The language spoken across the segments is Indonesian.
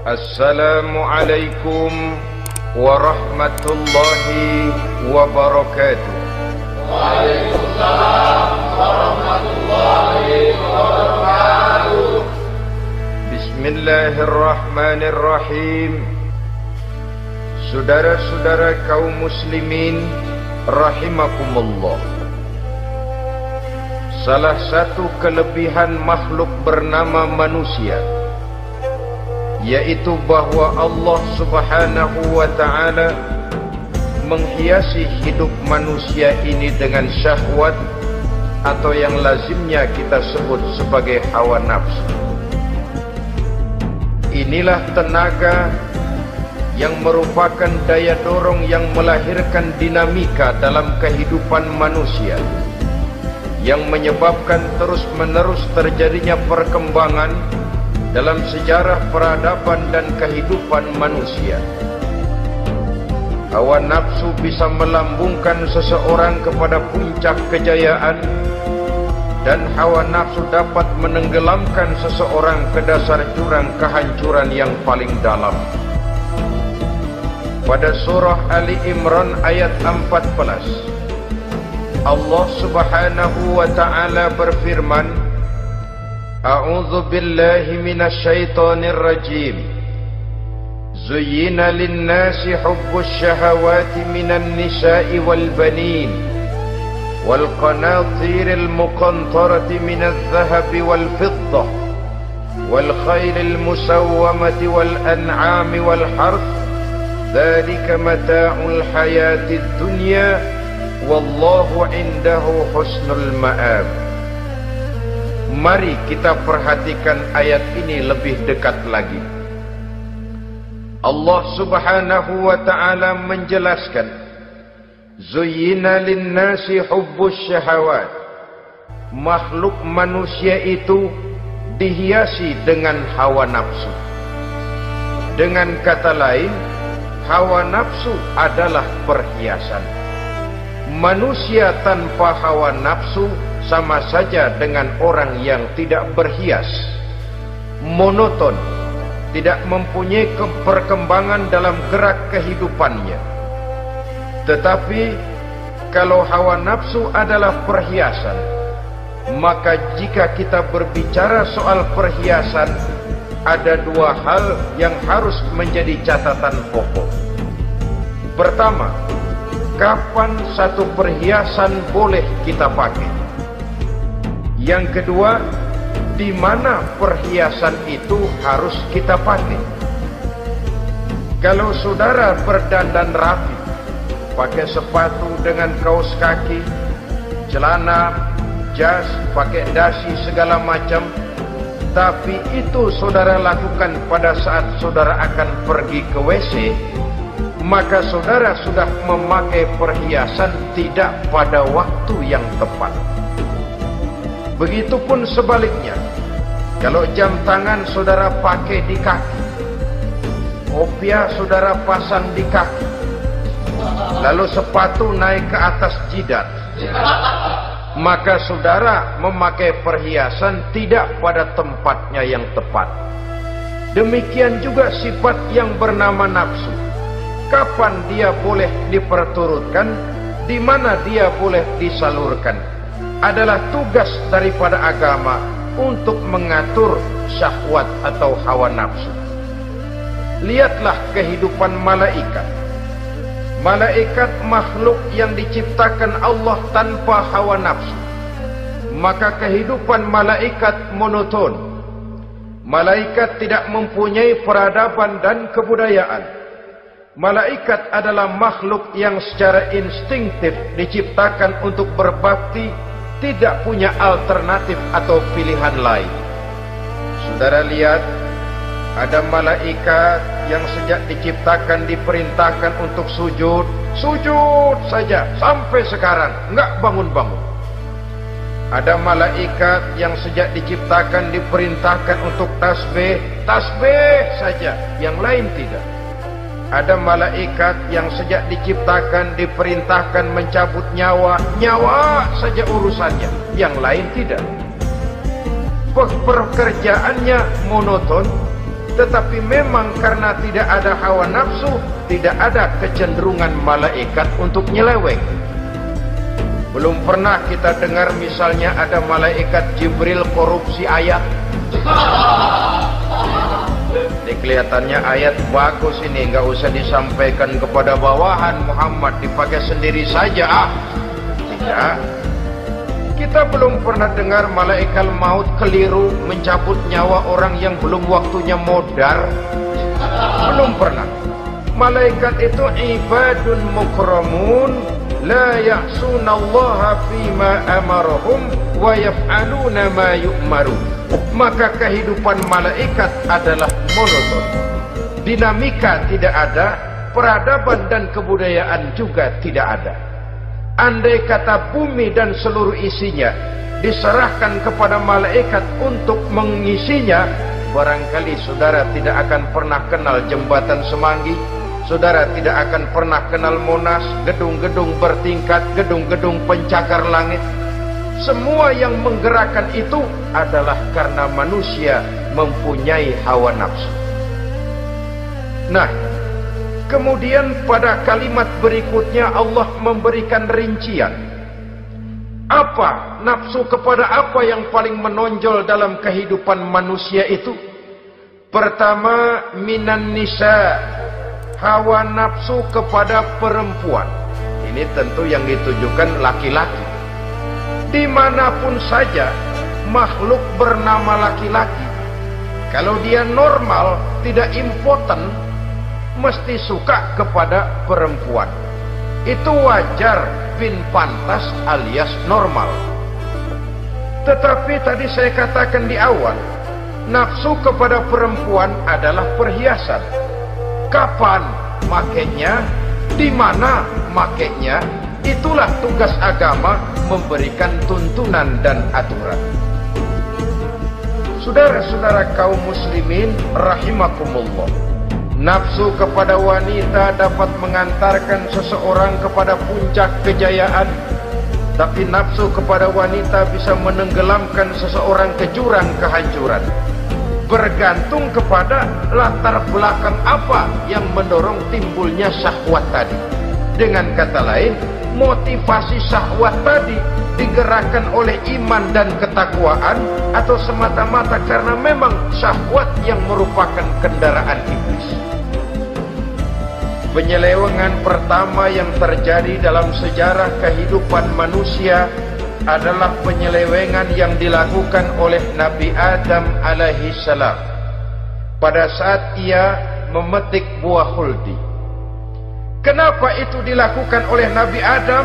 Assalamualaikum warahmatullahi wabarakatuh. Waalaikumsalam warahmatullahi wabarakatuh. Bismillahirrahmanirrahim. Saudara-saudara kaum muslimin rahimakumullah. Salah satu kelebihan makhluk bernama manusia, yaitu bahwa Allah subhanahu wa ta'ala menghiasi hidup manusia ini dengan syahwat atau yang lazimnya kita sebut sebagai hawa nafsu. Inilah tenaga yang merupakan daya dorong yang melahirkan dinamika dalam kehidupan manusia, yang menyebabkan terus-menerus terjadinya perkembangan dalam sejarah peradaban dan kehidupan manusia. Hawa nafsu bisa melambungkan seseorang kepada puncak kejayaan, dan hawa nafsu dapat menenggelamkan seseorang ke dasar jurang kehancuran yang paling dalam. Pada surah Ali Imran ayat 14, Allah subhanahu wa ta'ala berfirman, A'udzu billahi minasy syaithanir rajim. Zuyyina lin-nasi hubbus syahawati minan nisa'i wal banin wal qanatiril muqantarati minadh dhahabi wal fiddah wal khaylil musawwamati wal an'ami wal harth. Dzalika mata'ul hayatid dunya wallahu 'indahu husnul ma'ab. Mari kita perhatikan ayat ini lebih dekat lagi. Allah subhanahu wa ta'ala menjelaskan, Zuyyina linnasi hubbus syahawat. Makhluk manusia itu dihiasi dengan hawa nafsu. Dengan kata lain, hawa nafsu adalah perhiasan. Manusia tanpa hawa nafsu sama saja dengan orang yang tidak berhias, monoton, tidak mempunyai perkembangan dalam gerak kehidupannya. Tetapi kalau hawa nafsu adalah perhiasan, maka jika kita berbicara soal perhiasan, ada dua hal yang harus menjadi catatan pokok. Pertama, kapan satu perhiasan boleh kita pakai? Yang kedua, di mana perhiasan itu harus kita pakai? Kalau saudara berdandan rapi, pakai sepatu dengan kaos kaki, celana, jas, pakai dasi segala macam, tapi itu saudara lakukan pada saat saudara akan pergi ke WC, maka saudara sudah memakai perhiasan tidak pada waktu yang tepat. Begitupun sebaliknya, kalau jam tangan saudara pakai di kaki, kopiah saudara pasang di kaki, lalu sepatu naik ke atas jidat, maka saudara memakai perhiasan tidak pada tempatnya yang tepat. Demikian juga sifat yang bernama nafsu. Kapan dia boleh diperturutkan, di mana dia boleh disalurkan, adalah tugas daripada agama untuk mengatur syahwat atau hawa nafsu. Lihatlah kehidupan malaikat. Malaikat makhluk yang diciptakan Allah tanpa hawa nafsu. Maka kehidupan malaikat monoton. Malaikat tidak mempunyai peradaban dan kebudayaan. Malaikat adalah makhluk yang secara instingtif diciptakan untuk berbakti, tidak punya alternatif atau pilihan lain. Saudara lihat, ada malaikat yang sejak diciptakan diperintahkan untuk sujud, sujud saja sampai sekarang enggak bangun-bangun. Ada malaikat yang sejak diciptakan diperintahkan untuk tasbih, tasbih saja, yang lain tidak. Ada malaikat yang sejak diciptakan diperintahkan mencabut nyawa, nyawa saja urusannya, yang lain tidak. Pekerjaannya monoton, Tetapi memang karena tidak ada hawa nafsu, tidak ada kecenderungan malaikat untuk nyeleweng. Belum pernah kita dengar misalnya ada malaikat Jibril korupsi ayat. Ini kelihatannya ayat bagus ini, nggak usah disampaikan kepada bawahan, Muhammad dipakai sendiri saja. Tidak. Kita belum pernah dengar malaikat maut keliru mencabut nyawa orang yang belum waktunya modar. Belum pernah. Malaikat itu ibadun mukramun, la ya'sunallaha fima amarahum wa yaf'aluna ma yu'marun. Maka kehidupan malaikat adalah monoton. Dinamika tidak ada, peradaban dan kebudayaan juga tidak ada. Andai kata bumi dan seluruh isinya diserahkan kepada malaikat untuk mengisinya, barangkali saudara tidak akan pernah kenal jembatan Semanggi, saudara tidak akan pernah kenal Monas, gedung-gedung bertingkat, gedung-gedung pencakar langit. Semua yang menggerakkan itu adalah karena manusia mempunyai hawa nafsu. Nah, kemudian pada kalimat berikutnya Allah memberikan rincian. Apa nafsu kepada apa yang paling menonjol dalam kehidupan manusia itu? Pertama, minan nisa, hawa nafsu kepada perempuan. Ini tentu yang ditujukan laki-laki. Dimanapun saja makhluk bernama laki-laki, kalau dia normal, tidak impoten, mesti suka kepada perempuan. Itu wajar, bin pantas alias normal. Tetapi tadi saya katakan di awal, nafsu kepada perempuan adalah perhiasan. Kapan makainya, di mana makainya, itulah tugas agama memberikan tuntunan dan aturan. Saudara-saudara kaum muslimin rahimakumullah, nafsu kepada wanita dapat mengantarkan seseorang kepada puncak kejayaan, tapi nafsu kepada wanita bisa menenggelamkan seseorang ke jurang kehancuran. Bergantung kepada latar belakang apa yang mendorong timbulnya syahwat tadi. Dengan kata lain, motivasi syahwat tadi digerakkan oleh iman dan ketakwaan, atau semata-mata karena memang syahwat yang merupakan kendaraan iblis. Penyelewengan pertama yang terjadi dalam sejarah kehidupan manusia adalah penyelewengan yang dilakukan oleh Nabi Adam alaihi salam pada saat ia memetik buah khuldi. Kenapa itu dilakukan oleh Nabi Adam?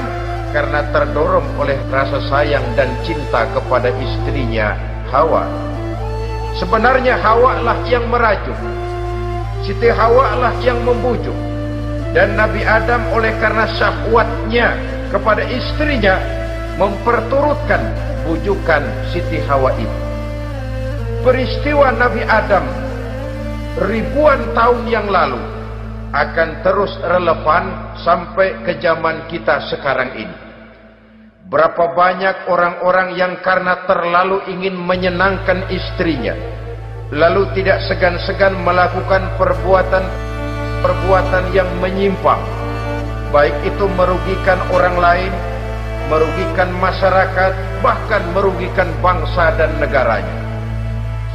Karena terdorong oleh rasa sayang dan cinta kepada istrinya Hawa. Sebenarnya Hawa lah yang merajuk, Siti Hawa lah yang membujuk, dan Nabi Adam oleh karena syahwatnya kepada istrinya memperturutkan bujukan Siti Hawa itu. Peristiwa Nabi Adam ribuan tahun yang lalu akan terus relevan sampai ke zaman kita sekarang ini. Berapa banyak orang-orang yang karena terlalu ingin menyenangkan istrinya, lalu tidak segan-segan melakukan perbuatan yang menyimpang, baik itu merugikan orang lain, merugikan masyarakat, bahkan merugikan bangsa dan negaranya.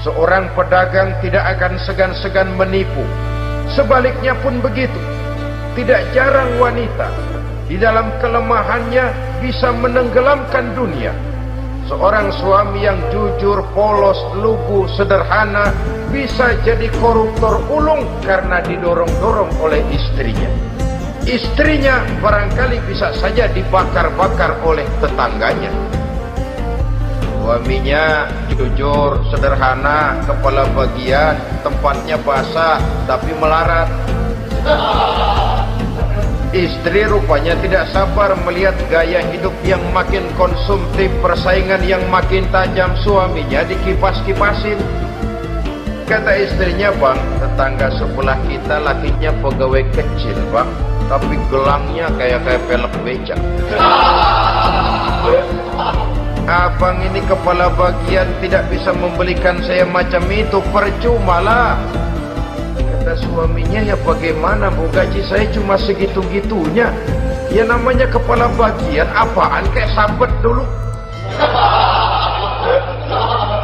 Seorang pedagang tidak akan segan-segan menipu. Sebaliknya pun begitu. Tidak jarang wanita di dalam kelemahannya bisa menenggelamkan dunia. Seorang suami yang jujur, polos, lugu, sederhana bisa jadi koruptor ulung karena didorong-dorong oleh istrinya. Istrinya barangkali bisa saja dibakar-bakar oleh tetangganya. Suaminya jujur, sederhana, kepala bagian, tempatnya basah tapi melarat. Istri rupanya tidak sabar melihat gaya hidup yang makin konsumtif, persaingan yang makin tajam. Suaminya dikipas-kipasin. Kata istrinya, "Bang, tetangga sebelah kita lakinya pegawai kecil, Bang, tapi gelangnya kayak pelek becak. Abang ini kepala bagian tidak bisa membelikan saya macam itu, percuma lah. kata suaminya, ya bagaimana Bu, gaji saya cuma segitu-gitunya. Ya namanya kepala bagian, apaan kayak sabet dulu.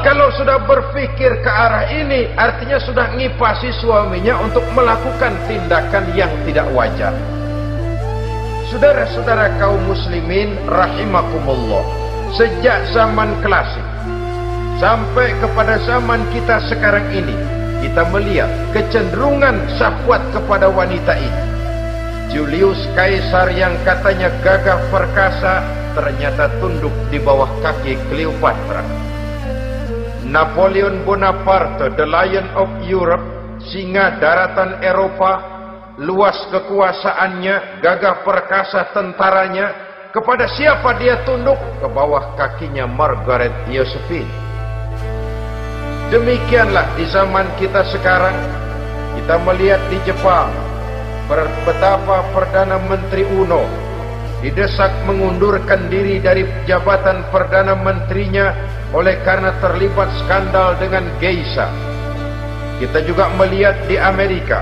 Kalau sudah berpikir ke arah ini, artinya sudah ngipasi suaminya untuk melakukan tindakan yang tidak wajar. Saudara-saudara kaum muslimin rahimakumullah, sejak zaman klasik sampai kepada zaman kita sekarang ini, kita melihat kecenderungan syahwat kepada wanita ini. Julius Caesar yang katanya gagah perkasa ternyata tunduk di bawah kaki Cleopatra. Napoleon Bonaparte, the Lion of Europe, singa daratan Eropa, luas kekuasaannya, gagah perkasa tentaranya, kepada siapa dia tunduk? Ke bawah kakinya Margaret Josephine. Demikianlah di zaman kita sekarang, kita melihat di Jepang, betapa Perdana Menteri Uno didesak mengundurkan diri dari jabatan Perdana Menterinya oleh karena terlibat skandal dengan geisha. Kita juga melihat di Amerika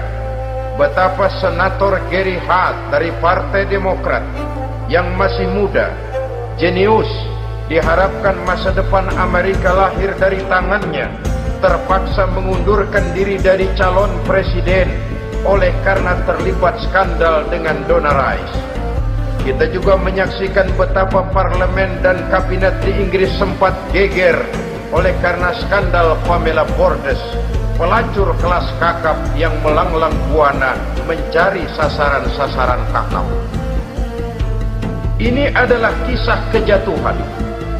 betapa Senator Gary Hart dari Partai Demokrat yang masih muda, jenius, diharapkan masa depan Amerika lahir dari tangannya, terpaksa mengundurkan diri dari calon presiden oleh karena terlibat skandal dengan Donna Rice. Kita juga menyaksikan betapa parlemen dan kabinet di Inggris sempat geger oleh karena skandal Pamela Bordes, pelacur kelas kakap yang melanglang buana mencari sasaran-sasaran kakap. Ini adalah kisah kejatuhan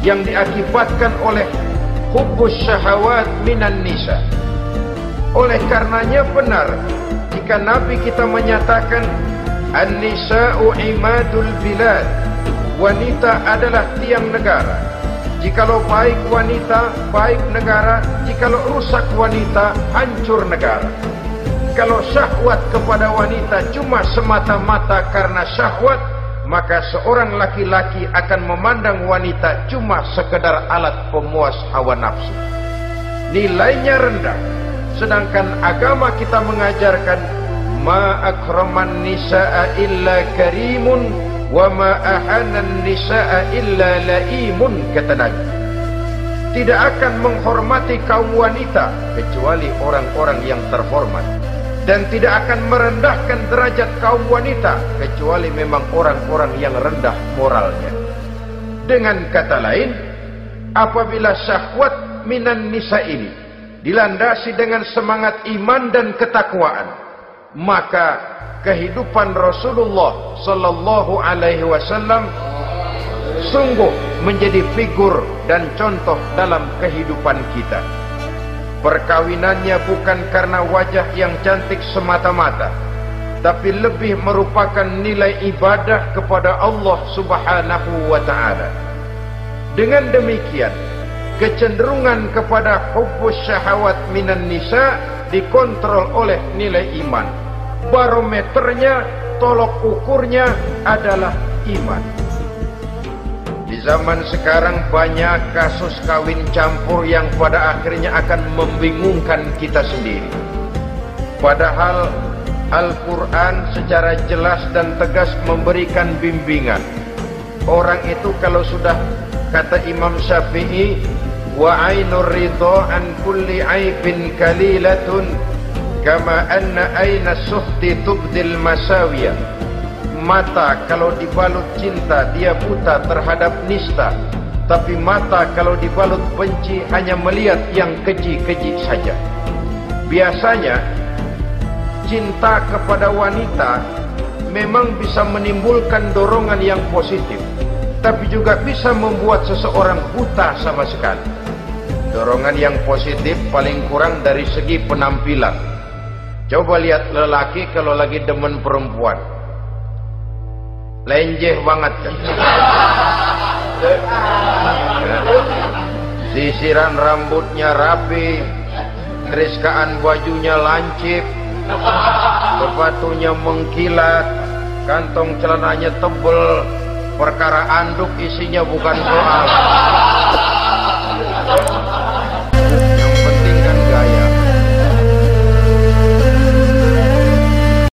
yang diakibatkan oleh hubbus syahawat minan nisa. Oleh karenanya benar jika Nabi kita menyatakan An-nisa'u imadul bilad, wanita adalah tiang negara. Jikalau baik wanita, baik negara. Jikalau rusak wanita, hancur negara. Kalau syahwat kepada wanita cuma semata-mata karena syahwat, maka seorang laki-laki akan memandang wanita cuma sekedar alat pemuas hawa nafsu. Nilainya rendah. Sedangkan agama kita mengajarkan ma akraman nisaa illa karimun wa ma ahanan nisaa illa laimun, kata Nabi. Tidak akan menghormati kaum wanita kecuali orang-orang yang terhormat, dan tidak akan merendahkan derajat kaum wanita kecuali memang orang-orang yang rendah moralnya. Dengan kata lain, apabila syahwat minan nisa ini dilandasi dengan semangat iman dan ketakwaan, maka kehidupan Rasulullah sallallahu alaihi wasallam sungguh menjadi figur dan contoh dalam kehidupan kita. Perkawinannya bukan karena wajah yang cantik semata-mata, tapi lebih merupakan nilai ibadah kepada Allah Subhanahu wa taala. Dengan demikian, kecenderungan kepada hubbus syahawat minan nisa dikontrol oleh nilai iman. Barometernya, tolok ukurnya adalah iman. Di zaman sekarang banyak kasus kawin campur yang pada akhirnya akan membingungkan kita sendiri. Padahal Al-Quran secara jelas dan tegas memberikan bimbingan. Orang itu kalau sudah, kata Imam Syafi'i, wa ainur ridha an kulli aibin kalilatun kama anna aina suhti tubdil masawiya. Mata kalau dibalut cinta dia buta terhadap nista, tapi mata kalau dibalut benci hanya melihat yang keji-keji saja. Biasanya cinta kepada wanita memang bisa menimbulkan dorongan yang positif, tapi juga bisa membuat seseorang buta sama sekali. Dorongan yang positif paling kurang dari segi penampilan. Coba lihat lelaki kalau lagi demen perempuan, lenjeh banget kan. Sisiran rambutnya rapi, keriskaan bajunya lancip, sepatunya mengkilat, kantong celananya tebel. Perkara anduk isinya bukan soal.